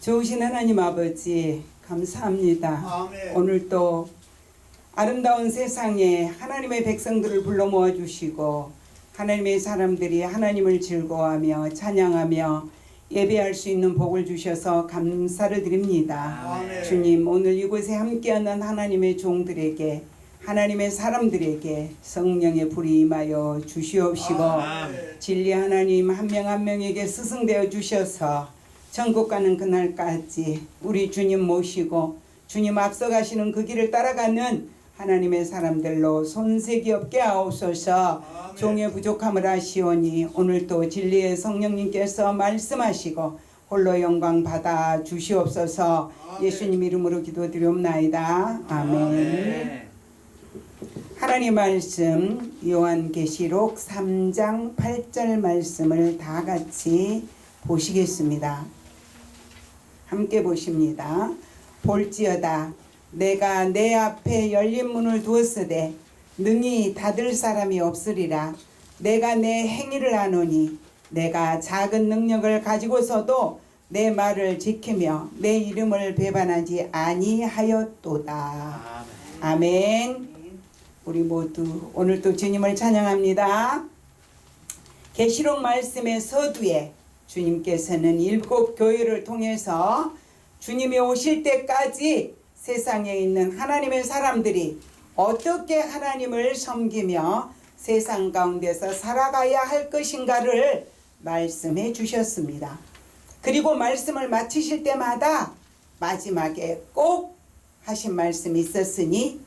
좋으신 하나님 아버지 감사합니다. 아멘. 오늘 또 아름다운 세상에 하나님의 백성들을 불러 모아주시고 하나님의 사람들이 하나님을 즐거워하며 찬양하며 예배할 수 있는 복을 주셔서 감사를 드립니다. 아멘. 주님, 오늘 이곳에 함께하는 하나님의 종들에게 하나님의 사람들에게 성령의 불이 임하여 주시옵시고 진리 하나님 한 명 한 명에게 스승되어 주셔서 천국 가는 그날까지 우리 주님 모시고 주님 앞서가시는 그 길을 따라가는 하나님의 사람들로 손색이 없게 하옵소서. 아멘. 종의 부족함을 아시오니 오늘도 진리의 성령님께서 말씀하시고 홀로 영광 받아 주시옵소서. 아멘. 예수님 이름으로 기도드리옵나이다. 아멘. 하나님 말씀 요한계시록 3장 8절 말씀을 다 같이 보시겠습니다. 함께 보십니다. 볼지어다 내가 내 앞에 열린 문을 두었으되 능히 닫을 사람이 없으리라. 내가 내 행위를 아노니 내가 작은 능력을 가지고서도 내 말을 지키며 내 이름을 배반하지 아니하였도다. 아멘. 우리 모두 오늘 또 주님을 찬양합니다. 계시록 말씀의 서두에 주님께서는 7 교회를 통해서 주님이 오실 때까지 세상에 있는 하나님의 사람들이 어떻게 하나님을 섬기며 세상 가운데서 살아가야 할 것인가를 말씀해 주셨습니다. 그리고 말씀을 마치실 때마다 마지막에 꼭 하신 말씀이 있었으니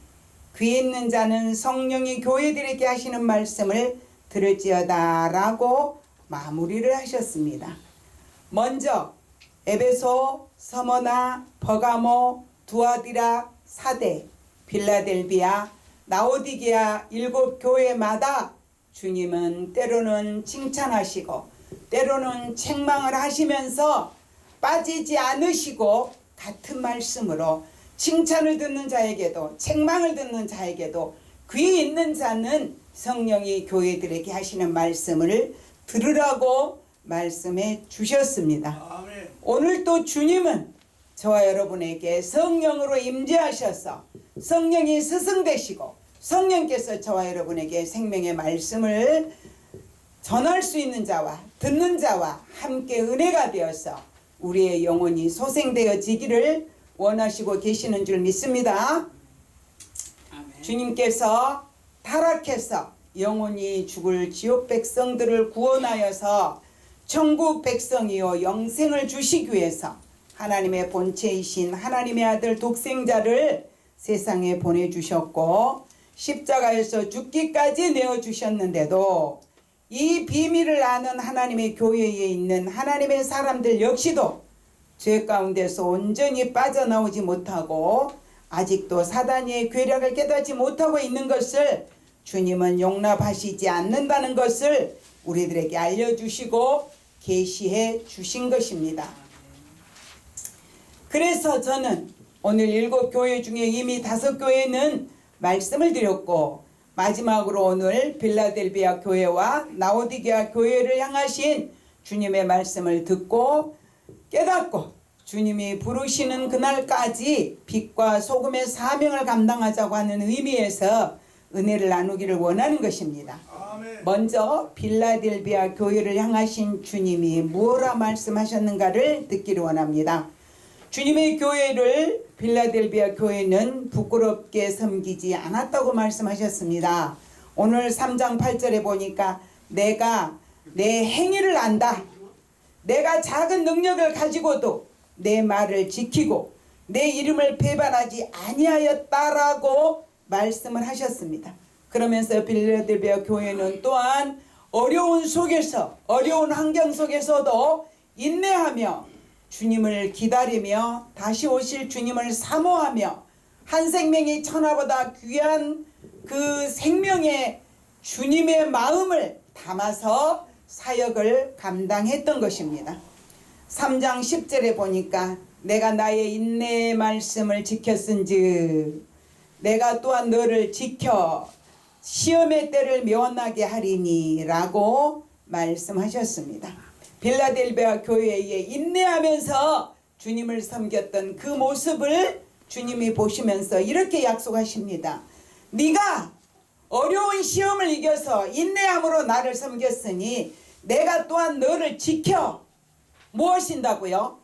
귀에 있는 자는 성령이 교회들에게 하시는 말씀을 들을지어다 라고 마무리를 하셨습니다. 먼저 에베소, 서머나, 버가모, 두아디라, 사대, 빌라델비아, 라오디게아 7 교회마다 주님은 때로는 칭찬하시고 때로는 책망을 하시면서 빠지지 않으시고 같은 말씀으로 칭찬을 듣는 자에게도 책망을 듣는 자에게도 귀 있는 자는 성령이 교회들에게 하시는 말씀을 들으라고 말씀해 주셨습니다. 아멘. 오늘 또 주님은 저와 여러분에게 성령으로 임재하셔서 성령이 스승되시고 성령께서 저와 여러분에게 생명의 말씀을 전할 수 있는 자와 듣는 자와 함께 은혜가 되어서 우리의 영혼이 소생되어지기를 원하시고 계시는 줄 믿습니다. 아멘. 주님께서 타락해서 영혼이 죽을 지옥 백성들을 구원하여서 천국 백성이요 영생을 주시기 위해서 하나님의 본체이신 하나님의 아들 독생자를 세상에 보내주셨고 십자가에서 죽기까지 내어주셨는데도 이 비밀을 아는 하나님의 교회에 있는 하나님의 사람들 역시도 죄 가운데서 온전히 빠져나오지 못하고 아직도 사단의 괴력을 깨닫지 못하고 있는 것을 주님은 용납하시지 않는다는 것을 우리들에게 알려주시고 계시해 주신 것입니다. 그래서 저는 오늘 7 교회 중에 이미 5 교회는 말씀을 드렸고 마지막으로 오늘 빌라델비아 교회와 라오디게아 교회를 향하신 주님의 말씀을 듣고 깨닫고 주님이 부르시는 그날까지 빛과 소금의 사명을 감당하자고 하는 의미에서 은혜를 나누기를 원하는 것입니다. 아멘. 먼저 빌라델비아 교회를 향하신 주님이 무엇라 말씀하셨는가를 듣기를 원합니다. 주님의 교회를 빌라델비아 교회는 부끄럽게 섬기지 않았다고 말씀하셨습니다. 오늘 3장 8절에 보니까 내가 내 행위를 안다. 내가 작은 능력을 가지고도 내 말을 지키고 내 이름을 배반하지 아니하였다라고 말씀을 하셨습니다. 그러면서 빌라델비아 교회는 또한 어려운 속에서 어려운 환경 속에서도 인내하며 주님을 기다리며 다시 오실 주님을 사모하며 한 생명이 천하보다 귀한 그 생명의 주님의 마음을 담아서 사역을 감당했던 것입니다. 3장 10절에 보니까 내가 나의 인내의 말씀을 지켰은즉 내가 또한 너를 지켜 시험의 때를 면하게 하리니 라고 말씀하셨습니다. 빌라델비아 교회에 인내하면서 주님을 섬겼던 그 모습을 주님이 보시면서 이렇게 약속하십니다. 네가 어려운 시험을 이겨서 인내함으로 나를 섬겼으니 내가 또한 너를 지켜 무엇인다고요?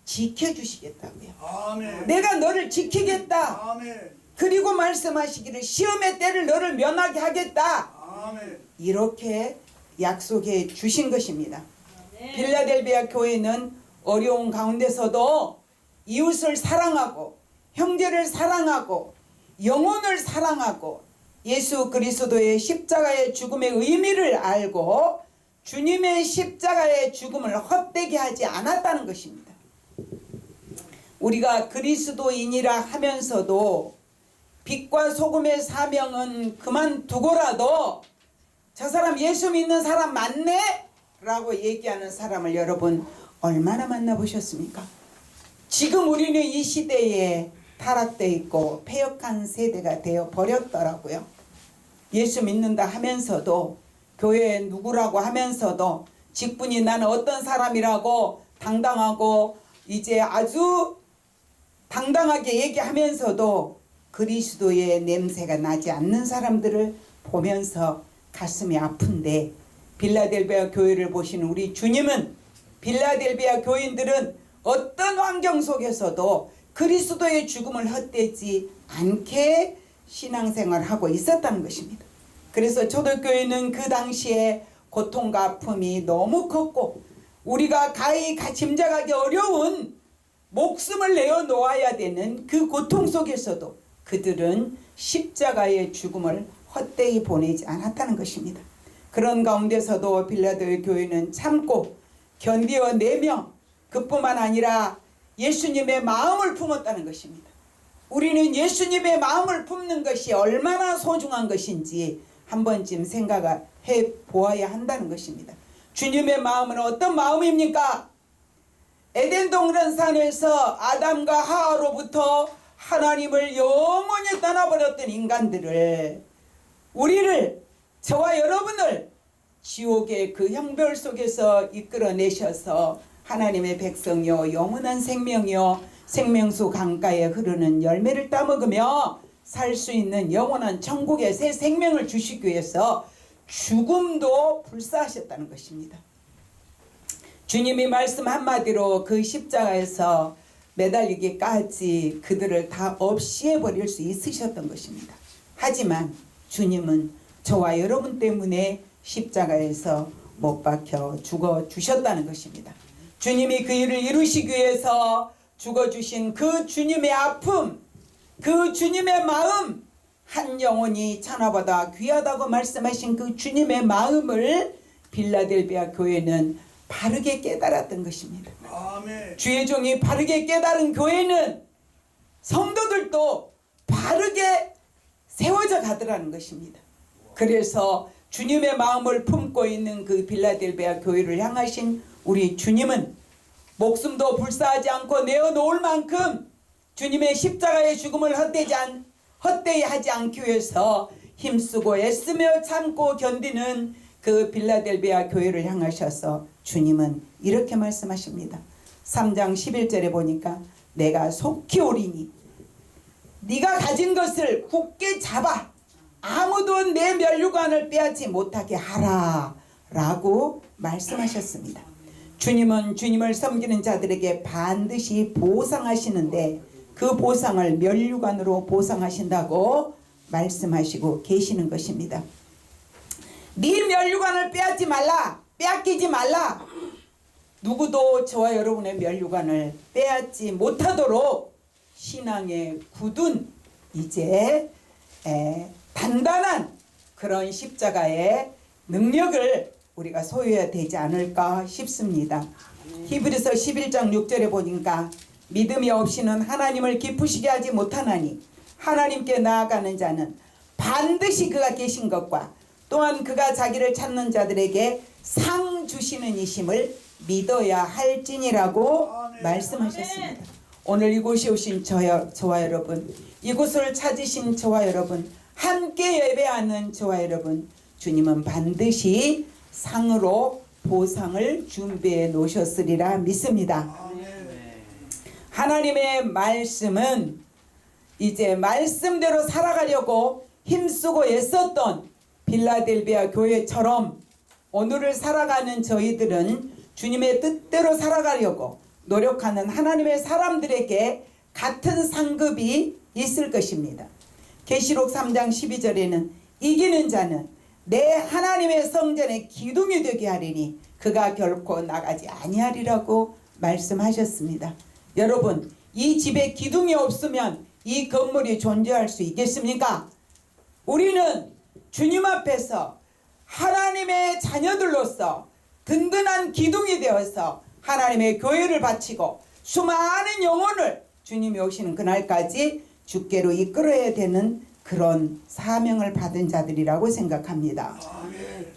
지켜주시겠다고요. 아멘. 내가 너를 지키겠다. 아멘. 그리고 말씀하시기를 시험의 때를 너를 면하게 하겠다. 아멘. 이렇게 약속해 주신 것입니다. 빌라델비아 교회는 어려운 가운데서도 이웃을 사랑하고 형제를 사랑하고 영혼을 사랑하고 예수 그리스도의 십자가의 죽음의 의미를 알고 주님의 십자가의 죽음을 헛되게 하지 않았다는 것입니다. 우리가 그리스도인이라 하면서도 빛과 소금의 사명은 그만두고라도 저 사람 예수 믿는 사람 맞네? 라고 얘기하는 사람을 여러분 얼마나 만나보셨습니까? 지금 우리는 이 시대에 타락되어 있고 패역한 세대가 되어 버렸더라고요. 예수 믿는다 하면서도 교회에 누구라고 하면서도 직분이 나는 어떤 사람이라고 당당하고 이제 아주 당당하게 얘기하면서도 그리스도의 냄새가 나지 않는 사람들을 보면서 가슴이 아픈데 빌라델비아 교회를 보시는 우리 주님은 빌라델비아 교인들은 어떤 환경 속에서도 그리스도의 죽음을 헛되지 않게 신앙생활을 하고 있었다는 것입니다. 그래서 초대교회는 그 당시에 고통과 아픔이 너무 컸고 우리가 가히 짐작하기 어려운 목숨을 내어놓아야 되는 그 고통 속에서도 그들은 십자가의 죽음을 헛되이 보내지 않았다는 것입니다. 그런 가운데서도 빌라델비아 교회는 참고 견디어내며 그뿐만 아니라 예수님의 마음을 품었다는 것입니다. 우리는 예수님의 마음을 품는 것이 얼마나 소중한 것인지 한 번쯤 생각해 보아야 한다는 것입니다. 주님의 마음은 어떤 마음입니까? 에덴 동산에서 아담과 하와로부터 하나님을 영원히 떠나버렸던 인간들을 우리를 저와 여러분을 지옥의 그 형벌 속에서 이끌어내셔서 하나님의 백성이요 영원한 생명이요 생명수 강가에 흐르는 열매를 따먹으며 살 수 있는 영원한 천국의 새 생명을 주시기 위해서 죽음도 불사하셨다는 것입니다. 주님이 말씀 한마디로 그 십자가에서 매달리기까지 그들을 다 없이해버릴 수 있으셨던 것입니다. 하지만 주님은 저와 여러분 때문에 십자가에서 못 박혀 죽어주셨다는 것입니다. 주님이 그 일을 이루시기 위해서 죽어주신 그 주님의 아픔, 그 주님의 마음, 한 영혼이 천하보다 귀하다고 말씀하신 그 주님의 마음을 빌라델비아 교회는 바르게 깨달았던 것입니다. 아멘. 주의 종이 바르게 깨달은 교회는 성도들도 바르게 세워져 가더라는 것입니다. 그래서 주님의 마음을 품고 있는 그 빌라델비아 교회를 향하신 우리 주님은 목숨도 불사하지 않고 내어놓을 만큼 주님의 십자가의 죽음을 헛되이 하지 않기 위해서 힘쓰고 애쓰며 참고 견디는 그 빌라델비아 교회를 향하셔서 주님은 이렇게 말씀하십니다. 3장 11절에 보니까 내가 속히 오리니 네가 가진 것을 굳게 잡아 아무도 내 면류관을 빼앗지 못하게 하라 라고 말씀하셨습니다. 주님은 주님을 섬기는 자들에게 반드시 보상하시는데 그 보상을 면류관으로 보상하신다고 말씀하시고 계시는 것입니다. 네 면류관을 빼앗지 말라, 빼앗기지 말라. 누구도 저와 여러분의 면류관을 빼앗지 못하도록 신앙의 굳은 이제 단단한 그런 십자가의 능력을 우리가 소유해야 되지 않을까 싶습니다. 히브리서 11장 6절에 보니까 믿음이 없이는 하나님을 기쁘시게 하지 못하나니 하나님께 나아가는 자는 반드시 그가 계신 것과 또한 그가 자기를 찾는 자들에게 상 주시는 이심을 믿어야 할지니라고 말씀하셨습니다. 오늘 이곳에 오신 저와 여러분, 이곳을 찾으신 저와 여러분, 함께 예배하는 저와 여러분, 주님은 반드시 상으로 보상을 준비해 놓으셨으리라 믿습니다. 하나님의 말씀은 이제 말씀대로 살아가려고 힘쓰고 애썼던 빌라델비아 교회처럼 오늘을 살아가는 저희들은 주님의 뜻대로 살아가려고 노력하는 하나님의 사람들에게 같은 상급이 있을 것입니다. 계시록 3장 12절에는 이기는 자는 내 하나님의 성전의 기둥이 되게 하리니 그가 결코 나가지 아니하리라고 말씀하셨습니다. 여러분, 이 집에 기둥이 없으면 이 건물이 존재할 수 있겠습니까? 우리는 주님 앞에서 하나님의 자녀들로서 든든한 기둥이 되어서 하나님의 교회를 바치고 수많은 영혼을 주님이 오시는 그날까지 주께로 이끌어야 되는 그런 사명을 받은 자들이라고 생각합니다.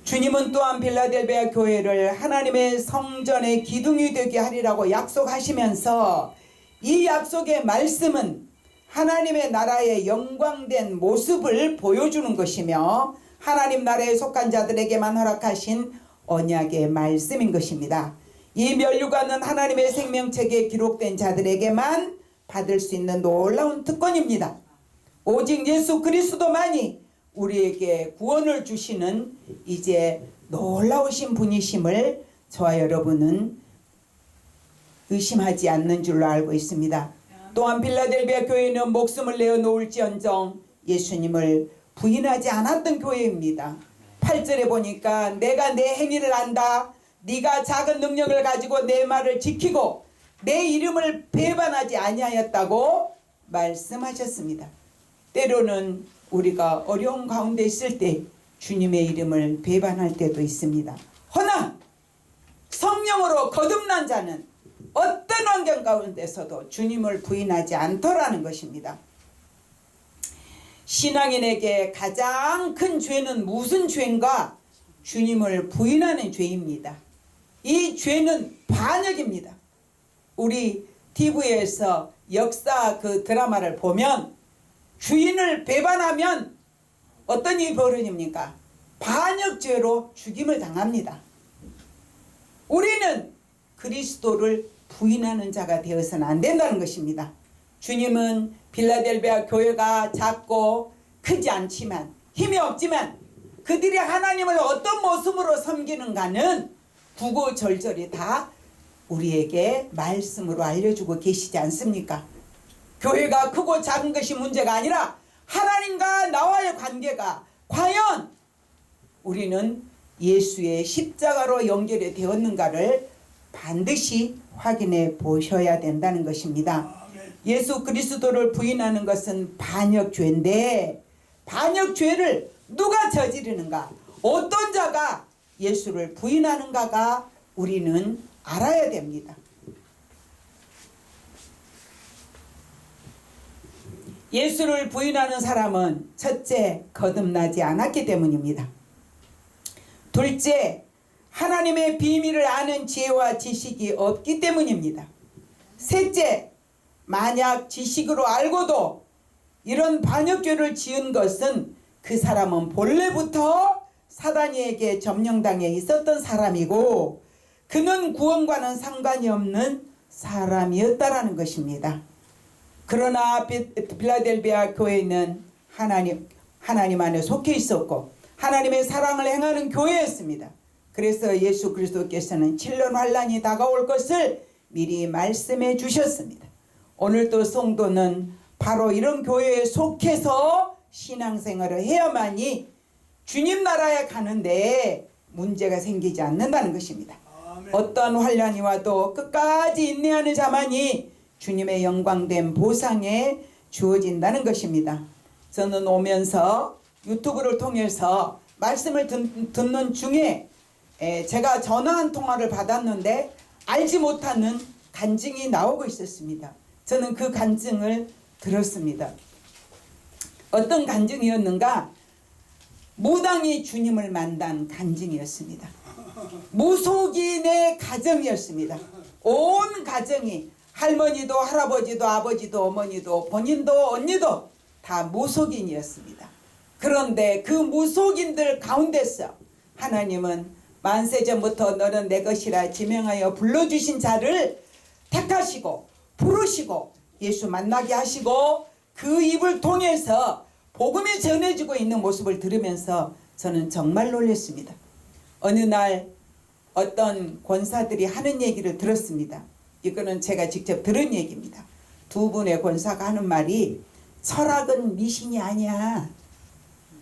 주님은 또한 빌라델비아 교회를 하나님의 성전의 기둥이 되게 하리라고 약속하시면서 이 약속의 말씀은 하나님의 나라의 영광된 모습을 보여주는 것이며 하나님 나라에 속한 자들에게만 허락하신 언약의 말씀인 것입니다. 이 면류관은 하나님의 생명책에 기록된 자들에게만 받을 수 있는 놀라운 특권입니다. 오직 예수 그리스도만이 우리에게 구원을 주시는 이제 놀라우신 분이심을 저와 여러분은 의심하지 않는 줄로 알고 있습니다. 또한 빌라델비아 교회는 목숨을 내어 놓을지언정 예수님을 부인하지 않았던 교회입니다. 8절에 보니까 내가 내 행위를 안다. 네가 작은 능력을 가지고 내 말을 지키고 내 이름을 배반하지 아니하였다고 말씀하셨습니다. 때로는 우리가 어려운 가운데 있을 때 주님의 이름을 배반할 때도 있습니다. 허나 성령으로 거듭난 자는 어떤 환경 가운데서도 주님을 부인하지 않더라는 것입니다. 신앙인에게 가장 큰 죄는 무슨 죄인가? 주님을 부인하는 죄입니다. 이 죄는 반역입니다. 우리 TV에서 역사 그 드라마를 보면 주인을 배반하면 어떤 일이 벌어집니까? 반역죄로 죽임을 당합니다. 우리는 그리스도를 부인하는 자가 되어서는 안 된다는 것입니다. 주님은 빌라델비아 교회가 작고 크지 않지만 힘이 없지만 그들이 하나님을 어떤 모습으로 섬기는가는 구구절절히 다 우리에게 말씀으로 알려주고 계시지 않습니까? 교회가 크고 작은 것이 문제가 아니라 하나님과 나와의 관계가 과연 우리는 예수의 십자가로 연결이 되었는가를 반드시 확인해 보셔야 된다는 것입니다. 예수 그리스도를 부인하는 것은 반역죄인데 반역죄를 누가 저지르는가? 어떤 자가 예수를 부인하는가가 우리는 알아야 됩니다. 예수를 부인하는 사람은 첫째, 거듭나지 않았기 때문입니다. 둘째, 하나님의 비밀을 아는 지혜와 지식이 없기 때문입니다. 셋째, 만약 지식으로 알고도 이런 반역죄를 지은 것은 그 사람은 본래부터 사단에게 점령당해 있었던 사람이고 그는 구원과는 상관이 없는 사람이었다라는 것입니다. 그러나 빌라델비아 교회는 하나님 안에 속해 있었고 하나님의 사랑을 행하는 교회였습니다. 그래서 예수 그리스도께서는 7년 환란이 다가올 것을 미리 말씀해 주셨습니다. 오늘도 성도는 바로 이런 교회에 속해서 신앙생활을 해야만이 주님 나라에 가는데 문제가 생기지 않는다는 것입니다. 어떤 환란이 와도 끝까지 인내하는 자만이 주님의 영광된 보상에 주어진다는 것입니다. 저는 오면서 유튜브를 통해서 말씀을 듣는 중에 제가 전화 한 통화를 받았는데 알지 못하는 간증이 나오고 있었습니다. 저는 그 간증을 들었습니다. 어떤 간증이었는가? 무당이 주님을 만난 간증이었습니다. 무속인의 가정이었습니다. 온 가정이 할머니도 할아버지도 아버지도 어머니도 본인도 언니도 다 무속인이었습니다. 그런데 그 무속인들 가운데서 하나님은 만세전부터 너는 내 것이라 지명하여 불러주신 자를 택하시고 부르시고 예수 만나게 하시고 그 입을 통해서 복음이 전해지고 있는 모습을 들으면서 저는 정말 놀랐습니다. 어느 날 어떤 권사들이 하는 얘기를 들었습니다. 이거는 제가 직접 들은 얘기입니다. 두 분의 권사가 하는 말이 철학은 미신이 아니야.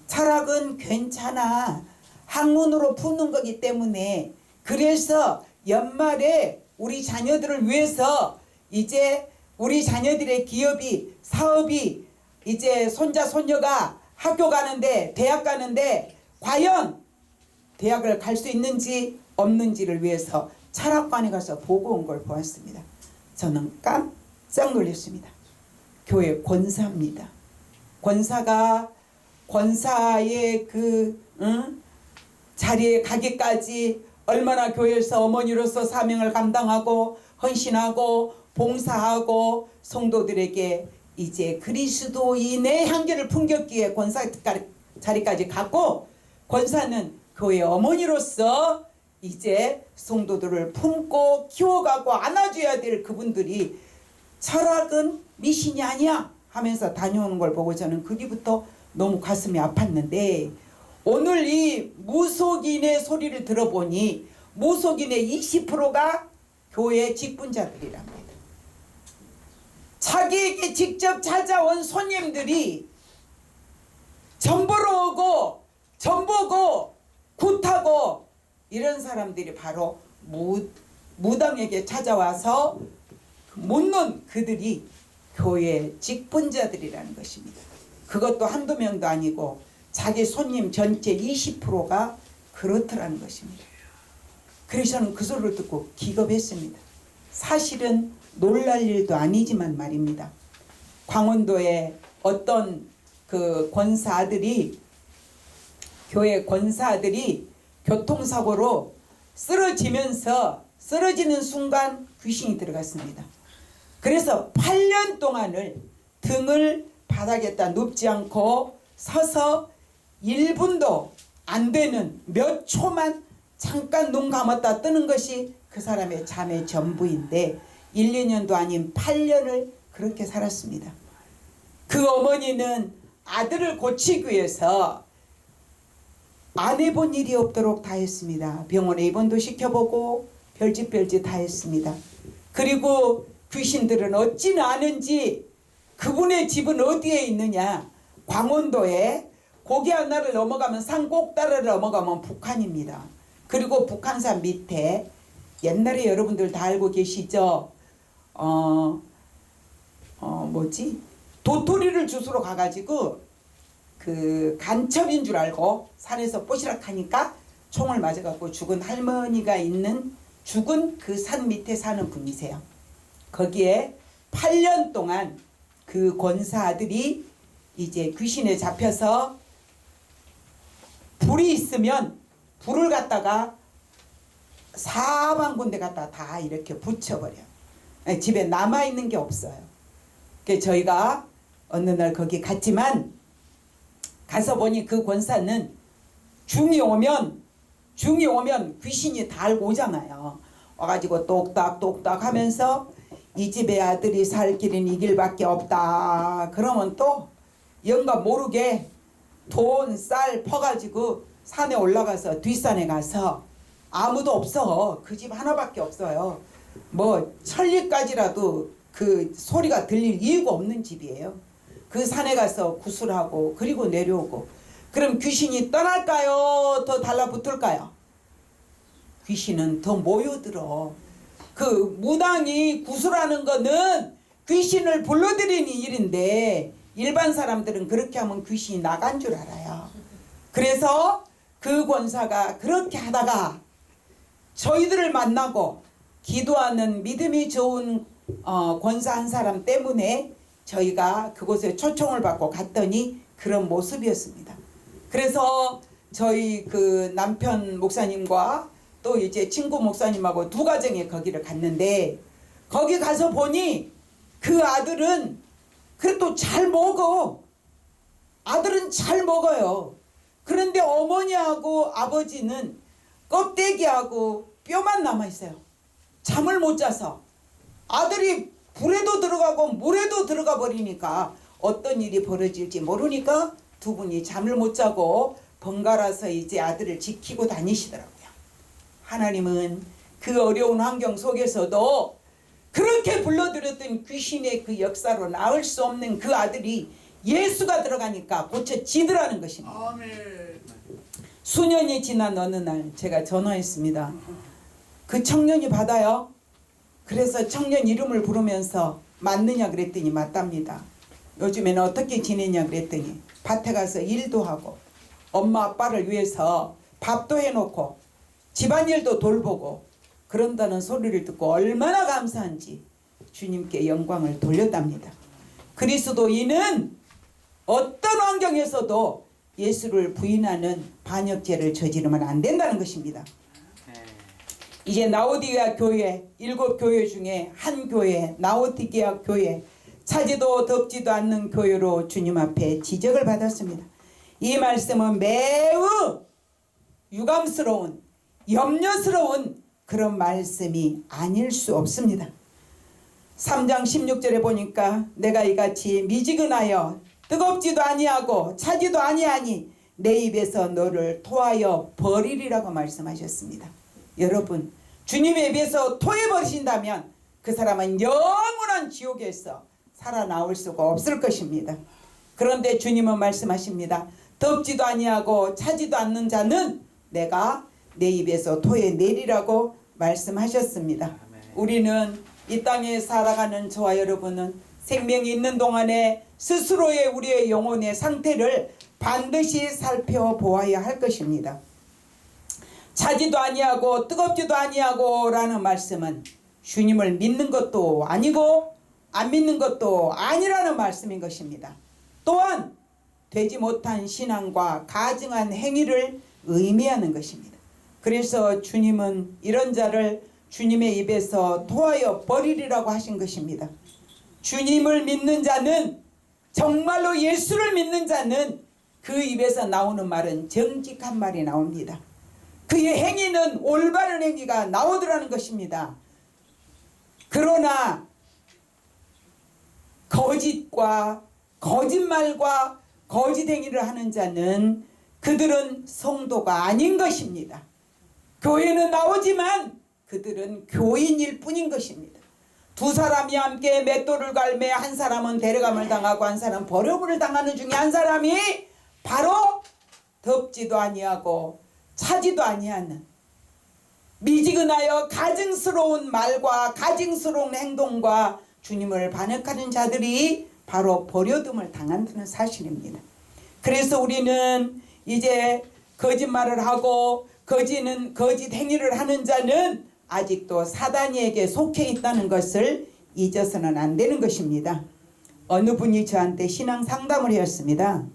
철학은 괜찮아. 학문으로 푸는 거기 때문에 그래서 연말에 우리 자녀들을 위해서 이제 우리 자녀들의 기업이 사업이 이제 손자 손녀가 학교 가는데 대학 가는데 과연 대학을 갈 수 있는지 없는지를 위해서 철학관에 가서 보고 온 걸 보았습니다. 저는 깜짝 놀랐습니다. 교회 권사입니다. 권사의 자리에 가기까지 얼마나 교회에서 어머니로서 사명을 감당하고 헌신하고 봉사하고 성도들에게 이제 그리스도인의 향기를 풍겼기에 권사 자리까지 갔고, 권사는 교회 어머니로서 이제 성도들을 품고 키워가고 안아줘야 될 그분들이 철학은 미신이 아니야 하면서 다녀오는 걸 보고 저는 그 뒤부터 너무 가슴이 아팠는데, 오늘 이 무속인의 소리를 들어보니 무속인의 20%가 교회 직분자들이랍니다. 자기에게 직접 찾아온 손님들이 전보러 오고 전보고 굿하고 이런 사람들이 바로 무당에게 찾아와서 묻는 그들이 교회 직분자들이라는 것입니다. 그것도 한두 명도 아니고 자기 손님 전체 20%가 그렇더라는 것입니다. 그래서 저는 그 소리를 듣고 기겁했습니다. 사실은 놀랄 일도 아니지만 말입니다. 광원도에 어떤 그 교회 권사들이 교통사고로 쓰러지는 순간 귀신이 들어갔습니다. 그래서 8년 동안을 등을 바닥에다 눕지 않고 서서 1분도 안 되는 몇 초만 잠깐 눈 감았다 뜨는 것이 그 사람의 잠의 전부인데 1, 2년도 아닌 8년을 그렇게 살았습니다. 그 어머니는 아들을 고치기 위해서 안 해본 일이 없도록 다 했습니다. 병원에 입원도 시켜보고 별짓 다 했습니다. 그리고 귀신들은 어찌나 아는지 그분의 집은 어디에 있느냐, 광원도에 고개 하나를 넘어가면 산 꼭다리를 넘어가면 북한입니다. 그리고 북한산 밑에 옛날에 여러분들 다 알고 계시죠? 도토리를 주스러 가가지고 그 간첩인 줄 알고 산에서 뽀시락 하니까 총을 맞아갖고 죽은 할머니가 있는 죽은 그 산 밑에 사는 분이세요. 거기에 8년 동안 그 권사 아들이 이제 귀신에 잡혀서 불이 있으면 불을 갖다가 사방 군데 갖다 다 이렇게 붙여버려. 집에 남아있는 게 없어요. 그래서 저희가 어느 날 거기 갔지만 가서 보니 그 권사는 중이 오면 귀신이 다 알고 오잖아요. 와가지고 똑딱똑딱 하면서 이 집의 아들이 살 길은 이 길밖에 없다. 그러면 또 영감 모르게 돈, 쌀 퍼가지고 산에 올라가서 뒷산에 가서 아무도 없어. 그 집 하나밖에 없어요. 뭐 천리까지라도 그 소리가 들릴 이유가 없는 집이에요. 그 산에 가서 구슬하고 그리고 내려오고. 그럼 귀신이 떠날까요? 더 달라붙을까요? 귀신은 더 모여들어. 그 무당이 구슬하는 거는 귀신을 불러들이는 일인데 일반 사람들은 그렇게 하면 귀신이 나간 줄 알아요. 그래서 그 권사가 그렇게 하다가 저희들을 만나고 기도하는 믿음이 좋은 권사 한 사람 때문에 저희가 그곳에 초청을 받고 갔더니 그런 모습이었습니다. 그래서 저희 그 남편 목사님과 또 이제 친구 목사님하고 두 가정이 거기를 갔는데, 거기 가서 보니 그 아들은 그래도 잘 먹어. 아들은 잘 먹어요. 그런데 어머니하고 아버지는 껍데기하고 뼈만 남아있어요. 잠을 못 자서. 아들이 불에도 들어가고 물에도 들어가 버리니까 어떤 일이 벌어질지 모르니까 두 분이 잠을 못 자고 번갈아서 이제 아들을 지키고 다니시더라고요. 하나님은 그 어려운 환경 속에서도 그렇게 불러들였던 귀신의 그 역사로 나을 수 없는 그 아들이 예수가 들어가니까 고쳐지더라는 것입니다. 아멘. 수년이 지난 어느 날 제가 전화했습니다. 그 청년이 받아요. 그래서 청년 이름을 부르면서 맞느냐 그랬더니 맞답니다. 요즘에는 어떻게 지내냐 그랬더니 밭에 가서 일도 하고 엄마 아빠를 위해서 밥도 해놓고 집안일도 돌보고 그런다는 소리를 듣고 얼마나 감사한지 주님께 영광을 돌렸답니다. 그리스도인은 어떤 환경에서도 예수를 부인하는 반역죄를 저지르면 안 된다는 것입니다. 이제 라오디게아 교회 7교회 중에 한 교회 라오디게아 교회 차지도 덥지도 않는 교회로 주님 앞에 지적을 받았습니다. 이 말씀은 매우 유감스러운 염려스러운 그런 말씀이 아닐 수 없습니다. 3장 16절에 보니까 내가 이같이 미지근하여 뜨겁지도 아니하고 차지도 아니하니 내 입에서 너를 토하여 버리리라고 말씀하셨습니다. 여러분 주님의 입에서 토해버리신다면 그 사람은 영원한 지옥에서 살아나올 수가 없을 것입니다. 그런데 주님은 말씀하십니다. 덥지도 아니하고 차지도 않는 자는 내가 내 입에서 토해내리라고 말씀하셨습니다. 우리는 이 땅에 살아가는 저와 여러분은 생명이 있는 동안에 스스로의 우리의 영혼의 상태를 반드시 살펴보아야 할 것입니다. 차지도 아니하고 뜨겁지도 아니하고 라는 말씀은 주님을 믿는 것도 아니고 안 믿는 것도 아니라는 말씀인 것입니다. 또한 되지 못한 신앙과 가증한 행위를 의미하는 것입니다. 그래서 주님은 이런 자를 주님의 입에서 토하여 버리리라고 하신 것입니다. 주님을 믿는 자는 정말로 예수를 믿는 자는 그 입에서 나오는 말은 정직한 말이 나옵니다. 그의 행위는 올바른 행위가 나오더라는 것입니다. 그러나 거짓과 거짓말과 거짓 행위를 하는 자는 그들은 성도가 아닌 것입니다. 교회는 나오지만 그들은 교인일 뿐인 것입니다. 두 사람이 함께 맷돌을 갈매 한 사람은 데려감을 당하고 한 사람은 버려움을 당하는 중에 한 사람이 바로 덥지도 아니하고 차지도 아니하는 미지근하여 가증스러운 말과 가증스러운 행동과 주님을 반역하는 자들이 바로 버려둠을 당한다는 사실입니다. 그래서 우리는 이제 거짓말을 하고 거짓 행위를 하는 자는 아직도 사단에게 속해 있다는 것을 잊어서는 안 되는 것입니다. 어느 분이 저한테 신앙 상담을 하였습니다.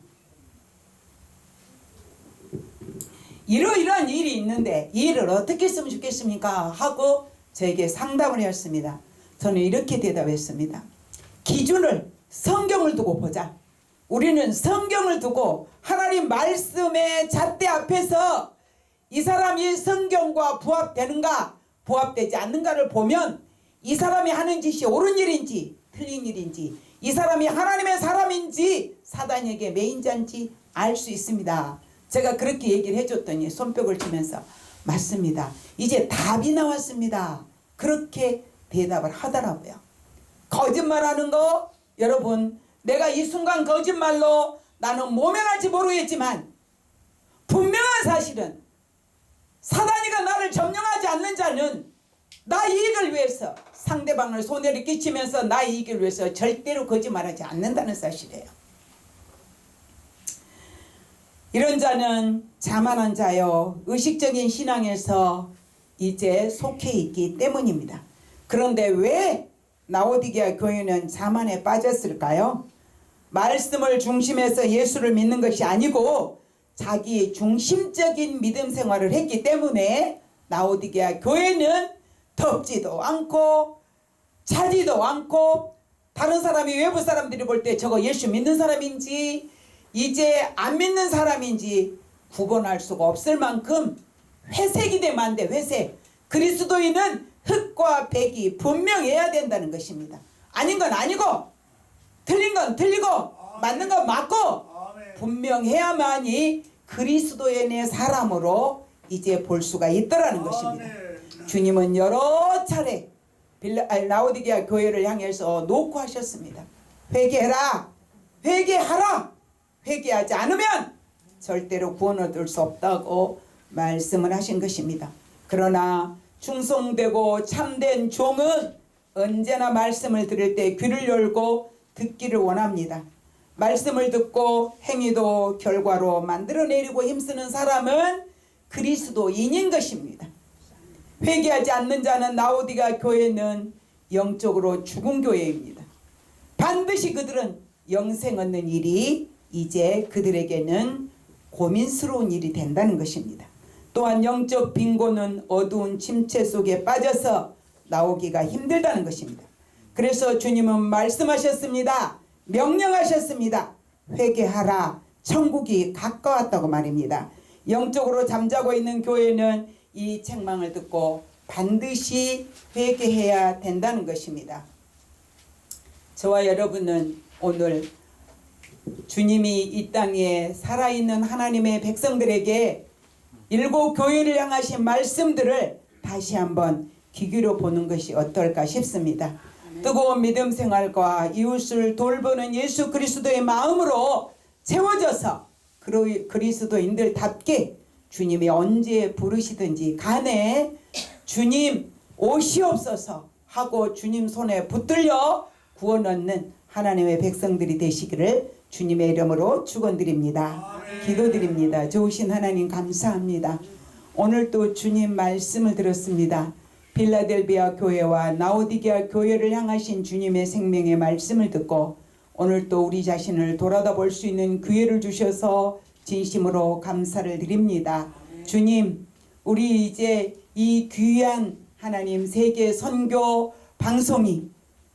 이러이러한 일이 있는데 이 일을 어떻게 했으면 좋겠습니까? 하고 저에게 상담을 하였습니다. 저는 이렇게 대답했습니다. 기준을 성경을 두고 보자. 우리는 성경을 두고 하나님 말씀의 잣대 앞에서 이 사람이 성경과 부합되는가 부합되지 않는가를 보면 이 사람이 하는 짓이 옳은 일인지 틀린 일인지 이 사람이 하나님의 사람인지 사단에게 매인자인지 알 수 있습니다. 제가 그렇게 얘기를 해줬더니 손뼉을 치면서 맞습니다. 이제 답이 나왔습니다. 그렇게 대답을 하더라고요. 거짓말하는 거 여러분 내가 이 순간 거짓말로 나는 모면할지 모르겠지만 분명한 사실은 사단이가 나를 점령하지 않는 자는 나 이익을 위해서 상대방을 손해를 끼치면서 나 이익을 위해서 절대로 거짓말하지 않는다는 사실이에요. 이런 자는 자만한 자요 의식적인 신앙에서 이제 속해 있기 때문입니다. 그런데 왜 라오디게아 교회는 자만에 빠졌을까요? 말씀을 중심에서 예수를 믿는 것이 아니고 자기 중심적인 믿음 생활을 했기 때문에 라오디게아 교회는 덥지도 않고 차지도 않고 다른 사람이 외부 사람들이 볼 때 저거 예수 믿는 사람인지 이제 안 믿는 사람인지 구분할 수가 없을 만큼 회색이 되면 안 돼. 회색. 그리스도인은 흑과 백이 분명해야 된다는 것입니다. 아닌 건 아니고 틀린 건 틀리고 맞는 건 맞고 분명해야만이 그리스도인의 사람으로 이제 볼 수가 있더라는 것입니다. 주님은 여러 차례 라오디게아 교회를 향해서 노크하셨습니다. 회개해라, 회개하라. 회개하지 않으면 절대로 구원 얻을 수 없다고 말씀을 하신 것입니다. 그러나 충성되고 참된 종은 언제나 말씀을 들을 때 귀를 열고 듣기를 원합니다. 말씀을 듣고 행위도 결과로 만들어내리고 힘쓰는 사람은 그리스도인인 것입니다. 회개하지 않는 자는 라오디게아 교회는 영적으로 죽은 교회입니다. 반드시 그들은 영생 얻는 일이 이제 그들에게는 고민스러운 일이 된다는 것입니다. 또한 영적 빈곤은 어두운 침체 속에 빠져서 나오기가 힘들다는 것입니다. 그래서 주님은 말씀하셨습니다. 명령하셨습니다. 회개하라. 천국이 가까웠다고 말입니다. 영적으로 잠자고 있는 교회는 이 책망을 듣고 반드시 회개해야 된다는 것입니다. 저와 여러분은 오늘 주님이 이 땅에 살아있는 하나님의 백성들에게 7 교회를 향하신 말씀들을 다시 한번 귀 기울여 보는 것이 어떨까 싶습니다. 뜨거운 믿음 생활과 이웃을 돌보는 예수 그리스도의 마음으로 채워져서 그리스도인들답게 주님이 언제 부르시든지 간에 주님 오시옵소서 하고 주님 손에 붙들려 구원 얻는 하나님의 백성들이 되시기를 주님의 이름으로 축원드립니다. 기도드립니다. 좋으신 하나님 감사합니다. 오늘 또 주님 말씀을 들었습니다. 빌라델비아 교회와 라오디게아 교회를 향하신 주님의 생명의 말씀을 듣고 오늘 또 우리 자신을 돌아다 볼 수 있는 기회를 주셔서 진심으로 감사를 드립니다. 주님, 우리 이제 이 귀한 하나님 세계 선교 방송이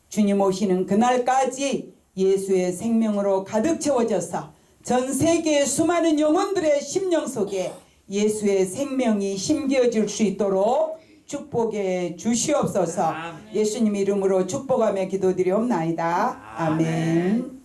주님 오시는 그날까지 예수의 생명으로 가득 채워져서 전 세계의 수많은 영혼들의 심령 속에 예수의 생명이 심겨질 수 있도록 축복해 주시옵소서. 예수님 이름으로 축복하며 기도드리옵나이다. 아멘.